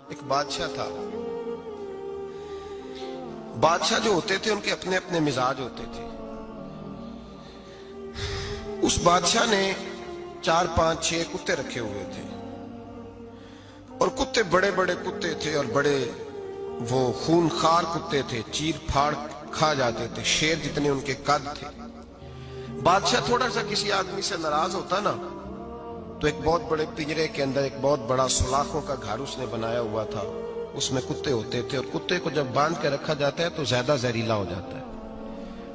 ایک بادشاہ تھا. بادشاہ جو ہوتے تھے ان کے اپنے اپنے مزاج ہوتے تھے. اس بادشاہ نے 4 5 6 کتے رکھے ہوئے تھے اور کتے بڑے بڑے کتے تھے اور بڑے وہ خونخوار کتے تھے, چیر پھاڑ کھا جاتے تھے, شیر جتنے ان کے قد تھے. بادشاہ تھوڑا سا کسی آدمی سے ناراض ہوتا نا تو ایک بہت بڑے پنجرے کے اندر ایک بہت بڑا سلاخوں کا گھر اس نے بنایا ہوا تھا, اس میں کتے ہوتے تھے اور کتے کو جب باندھ کے رکھا جاتا ہے تو زیادہ زہریلا ہو جاتا ہے,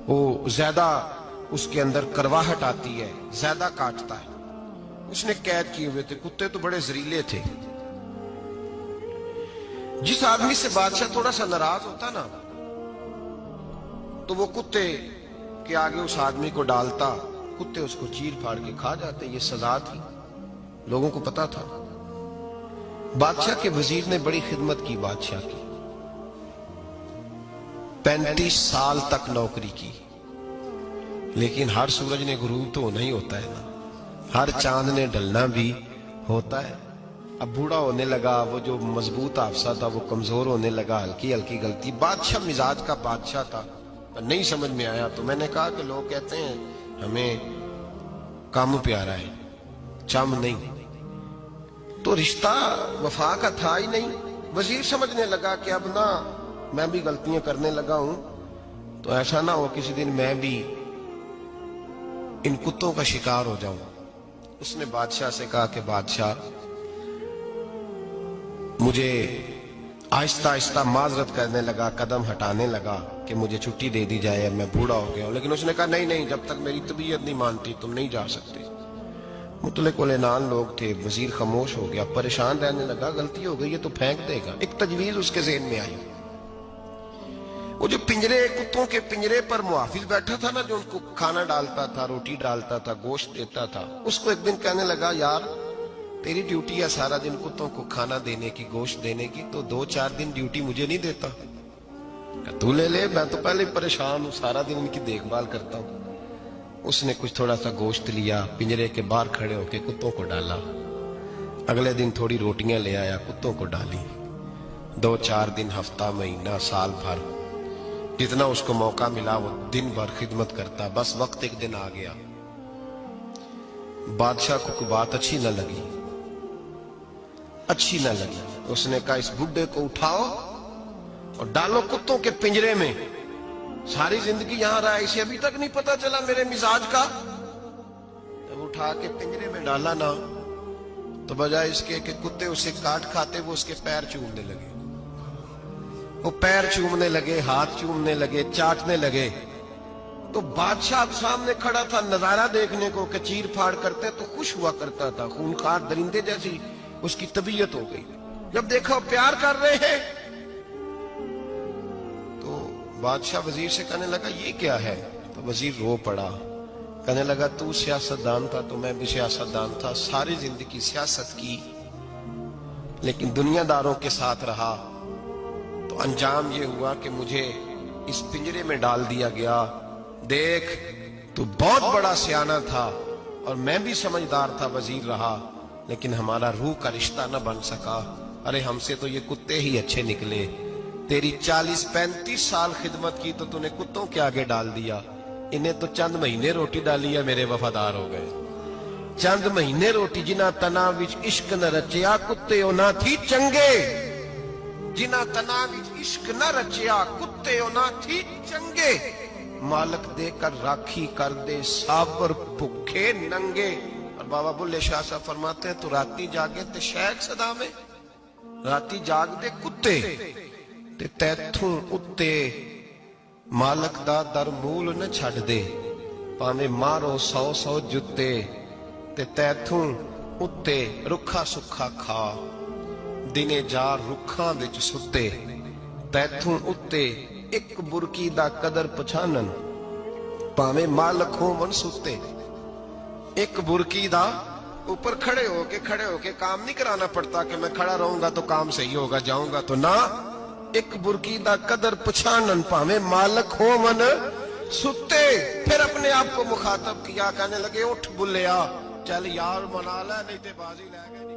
وہ زیادہ اس کے اندر کرواہٹ آتی ہے, زیادہ کاٹتا ہے. اس نے قید کیے ہوئے تھے. کتے تو بڑے زہریلے تھے. جس آدمی سے بادشاہ تھوڑا سا ناراض ہوتا نا تو وہ کتے کے آگے اس آدمی کو ڈالتا, کتے اس کو چیر پھاڑ کے کھا جاتے. یہ سزا تھی, لوگوں کو پتا تھا. بادشاہ کے وزیر نے بڑی خدمت کی بادشاہ کی, 35 سال تک نوکری کی. لیکن ہر سورج نے غروب تو ہونا ہی ہوتا ہے نا, ہر چاند نے ڈھلنا بھی ہوتا ہے. اب بوڑھا ہونے لگا, وہ جو مضبوط حافظہ تھا وہ کمزور ہونے لگا, ہلکی ہلکی غلطی. بادشاہ مزاج کا بادشاہ تھا, نہیں سمجھ میں آیا تو میں نے کہا کہ لوگ کہتے ہیں ہمیں کام پیارا ہے, چم نہیں. تو رشتہ وفا کا تھا ہی نہیں. وزیر سمجھنے لگا کہ اب نہ میں بھی غلطیاں کرنے لگا ہوں تو ایسا نہ ہو کسی دن میں بھی ان کتوں کا شکار ہو جاؤں. اس نے بادشاہ سے کہا کہ بادشاہ مجھے آہستہ آہستہ معذرت کرنے لگا, قدم ہٹانے لگا کہ مجھے چھٹی دے دی جائے, اب میں بوڑھا ہو گیا ہوں. لیکن اس نے کہا نہیں نہیں, جب تک میری طبیعت نہیں مانتی تم نہیں جا سکتے. مطلق العنان لوگ تھے. وزیر خاموش ہو گیا, پریشان رہنے لگا, غلطی ہو گئی یہ تو پھینک دے گا. ایک تجویز اس کے ذہن میں آئی. وہ جو پنجرے, کتوں کے پنجرے پر محافظ بیٹھا تھا نا, جو ان کو کھانا ڈالتا تھا, روٹی ڈالتا تھا, گوشت دیتا تھا, اس کو ایک دن کہنے لگا یار تیری ڈیوٹی ہے سارا دن کتوں کو کھانا دینے کی, گوشت دینے کی, تو 2 4 دن ڈیوٹی مجھے نہیں دیتا؟ تو لے لے, میں تو پہلے پریشان ہوں, سارا دن ان کی دیکھ بھال کرتا ہوں. اس نے کچھ تھوڑا سا گوشت لیا, پنجرے کے باہر کھڑے ہو کے کتوں کو ڈالا. اگلے دن تھوڑی روٹیاں لے آیا, کتوں کو ڈالی. 2 4 دن, ہفتہ, مہینہ, سال بھر, جتنا اس کو موقع ملا وہ دن بھر خدمت کرتا. بس وقت ایک دن آ گیا, بادشاہ کو کوئی بات اچھی نہ لگی. اس نے کہا اس بڈھے کو اٹھاؤ اور ڈالو کتوں کے پنجرے میں. ساری زندگی یہاں رہا, اسے ابھی تک نہیں پتا چلا میرے مزاج کا. جب اٹھا کے پنجرے میں ڈالا نا تو بجائے اس کے کہ کتے اسے کاٹ کھاتے, وہ اس کے پیر چومنے لگے. وہ پیر چومنے لگے, ہاتھ چومنے لگے, چاٹنے لگے. تو بادشاہ اب سامنے کھڑا تھا نظارہ دیکھنے کو کہ چیر پھاڑ کرتے تو خوش ہوا کرتا تھا, خونخوار درندے جیسی اس کی طبیعت ہو گئی. جب دیکھا وہ پیار کر رہے ہیں تو بادشاہ وزیر سے کہنے لگا یہ کیا ہے؟ تو وزیر رو پڑا, کہنے لگا تو سیاستدان تھا تو میں بھی سیاستدان تھا, ساری زندگی سیاست کی لیکن دنیا داروں کے ساتھ رہا, تو انجام یہ ہوا کہ مجھے اس پنجرے میں ڈال دیا گیا. دیکھ تو بہت بڑا سیانہ تھا اور میں بھی سمجھدار تھا, وزیر رہا, لیکن ہمارا روح کا رشتہ نہ بن سکا. ارے ہم سے تو یہ کتے ہی اچھے نکلے. تیری 40 35 سال خدمت کی تو نے کتوں کے آگے ڈال دیا. انہیں تو چند مہینے روٹی ڈالی ہے, میرے وفادار ہو گئے. چند مہینے روٹی, جنہ تنا وچ عشق نہ رچیا کتے او نہ تھی چنگے. جنہ تنا وچ عشق نہ رچیا کتے او نہ تھی چنگے. مالک دے کر راکھی کر دے سابر بھکھے ننگے. اور بابا بلے شاہ صاحب فرماتے ہیں تو راتی جاگے تے شیخ صدا میں, راتی جاگ دے کتے تے تیتھوں اتے مالک دا در مول نہ چھڑ دے. پاویں مارو 100 جتے تے تیتھوں اتے رکھا سکھا کھا. دنے جار رکھاں وچ ستے تیتھوں اتے ایک برکی دا قدر پچھانن. پاویں مالک ہو من ستے, ایک برکی دا اوپر کھڑے ہو کے کام نہیں کرانا پڑتا کہ میں کھڑا رہوں گا تو کام صحیح ہوگا, جاؤں گا تو نہ. ایک برکی دا قدر پچھانن پاویں مالک ہو من ستے. پھر اپنے آپ کو مخاطب کیا, کہنے لگے اٹھ بلیا چل یار منا لے نہیں تے بازی لے گئے.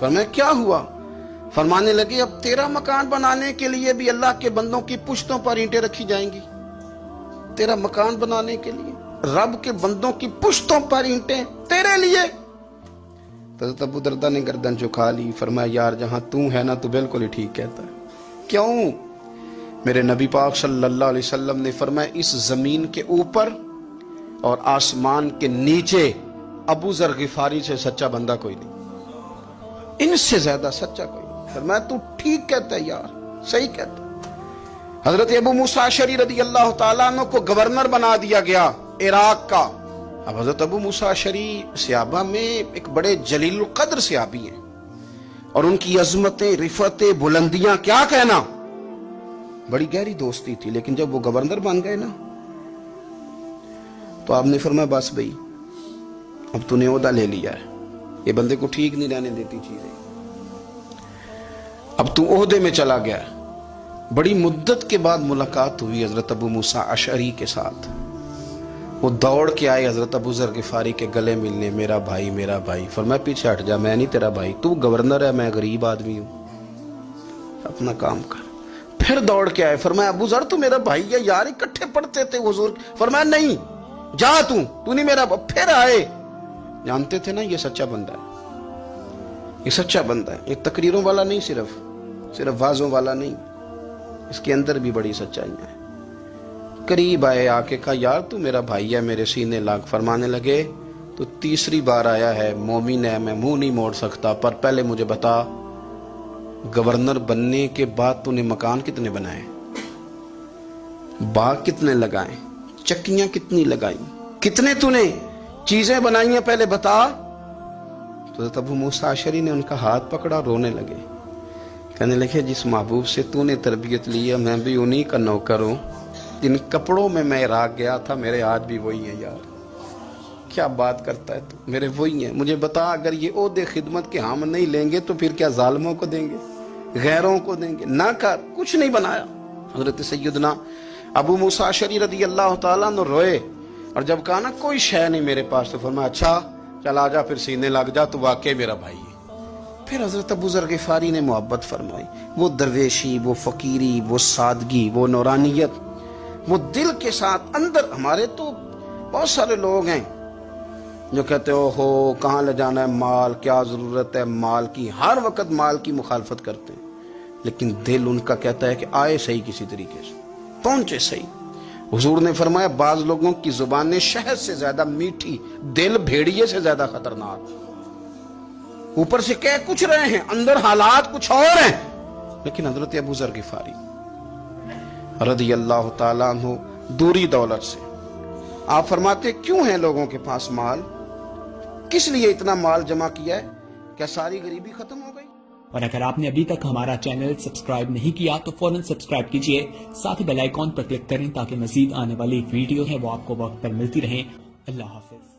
فرمایا کیا ہوا؟ فرمانے لگے اب تیرا مکان بنانے کے لیے بھی اللہ کے بندوں کی پشتوں پر اینٹیں رکھی جائیں گی. تیرا مکان بنانے کے لیے رب کے بندوں کی پشتوں پر اینٹیں تیرے لیے. حضرت ابو دردہ نے گردن جھکا لی. فرمایا یار جہاں تو ہے نا تو بالکل ہی ٹھیک کہتا ہے. کیوں؟ میرے نبی پاک صلی اللہ علیہ وسلم نے فرمایا اس زمین کے اوپر اور آسمان کے نیچے ابو ذر غفاری سے سچا بندہ کوئی نہیں, ان سے زیادہ سچا کوئی نہیں. فرمایا تو ٹھیک کہتا ہے یار, صحیح کہتا ہے. حضرت ابو موسیٰ اشعری رضی اللہ تعالیٰ عنہ کو گورنر بنا دیا گیا عراق کا. اب حضرت ابو موسیٰ اشعری صحابہ میں ایک بڑے جلیل القدر صحابی ہیں, اور ان کی عظمتیں, رفتیں, بلندیاں کیا کہنا, بڑی گہری دوستی تھی. لیکن جب وہ گورنر بن گئے نا تو آپ نے فرمایا بس بھئی اب تو نے عہدہ لے لیا ہے, یہ بندے کو ٹھیک نہیں رہنے دیتی چیزیں, اب تو عہدے میں چلا گیا. بڑی مدت کے بعد ملاقات ہوئی حضرت ابو موسیٰ اشعری کے ساتھ. وہ دوڑ کے آئے حضرت ابو ذر غفاری کے گلے ملنے, میرا بھائی میرا بھائی. فرمایا پیچھے ہٹ جا, میں نہیں تیرا بھائی, تو گورنر ہے, میں غریب آدمی ہوں, اپنا کام کر. پھر دوڑ کے آئے. فرمایا ابو ذر تو میرا بھائی ہے یار, اکٹھے پڑھتے تھے حضور. فرمایا نہیں جا, تو نہیں میرا. پھر آئے. جانتے تھے نا یہ سچا بندہ ہے, یہ سچا بندہ ہے, یہ تقریروں والا نہیں, صرف وعظوں والا نہیں, اس کے اندر بھی بڑی سچائی ہے. قریب آئے, آ کے کہا یار تو میرا بھائی ہے, میرے سینے لاگ. فرمانے لگے تو تیسری بار آیا ہے, مومن ہے, میں منہ نہیں موڑ سکتا, پر پہلے مجھے بتا گورنر بننے کے بعد تو نے مکان کتنے بنائے, باغ کتنے لگائے, چکیاں کتنی لگائی, کتنے تو نے چیزیں بنائی ہیں, پہلے بتا. تو حضرت ابو موسیٰ اشعری نے ان کا ہاتھ پکڑا, رونے لگے. کہنے لگے جس محبوب سے تو نے تربیت لی ہے میں بھی انہی کا نوکر ہوں, جن کپڑوں میں میں عراق گیا تھا میرے ہاتھ بھی وہی ہیں. یار کیا بات کرتا ہے تو, میرے وہی ہیں. مجھے بتا اگر یہ عہدے خدمت کے ہم نہیں لیں گے تو پھر کیا ظالموں کو دیں گے, غیروں کو دیں گے؟ نہ کر, کچھ نہیں بنایا. حضرت سیدنا ابو موسیٰ اشعری رضی اللہ تعالیٰ عنہ روئے, اور جب کہا نا کوئی شے نہیں میرے پاس, تو فرمایا اچھا چل آ جا, پھر سینے لگ جا, تو واقعی میرا بھائی ہے. پھر حضرت ابو ذر غفاری نے محبت فرمائی. وہ درویشی, وہ فقیری, وہ سادگی, وہ نورانیت, وہ دل کے ساتھ اندر. ہمارے تو بہت سارے لوگ ہیں جو کہتے ہو کہاں لے جانا ہے مال, کیا ضرورت ہے مال کی, ہر وقت مال کی مخالفت کرتے ہیں, لیکن دل ان کا کہتا ہے کہ آئے صحیح, کسی طریقے سے پہنچے صحیح. حضور نے فرمایا بعض لوگوں کی زبانیں شہد سے زیادہ میٹھی, دل بھیڑیے سے زیادہ خطرناک. اوپر سے کہہ کچھ رہے ہیں, اندر حالات کچھ اور ہیں. لیکن حضرت ابو ذر غفاری رضی اللہ تعالیٰ عنہ دوری دولت سے, آپ فرماتے کیوں ہیں لوگوں کے پاس مال, کس لیے اتنا مال جمع کیا ہے, کیا ساری غریبی ختم ہو گئی؟ اور اگر آپ نے ابھی تک ہمارا چینل سبسکرائب نہیں کیا تو فوراً سبسکرائب کیجئے, ساتھ ہی بیل آئیکن پر کلک کریں تاکہ مزید آنے والی ویڈیو ہے وہ آپ کو وقت پر ملتی رہیں. اللہ حافظ.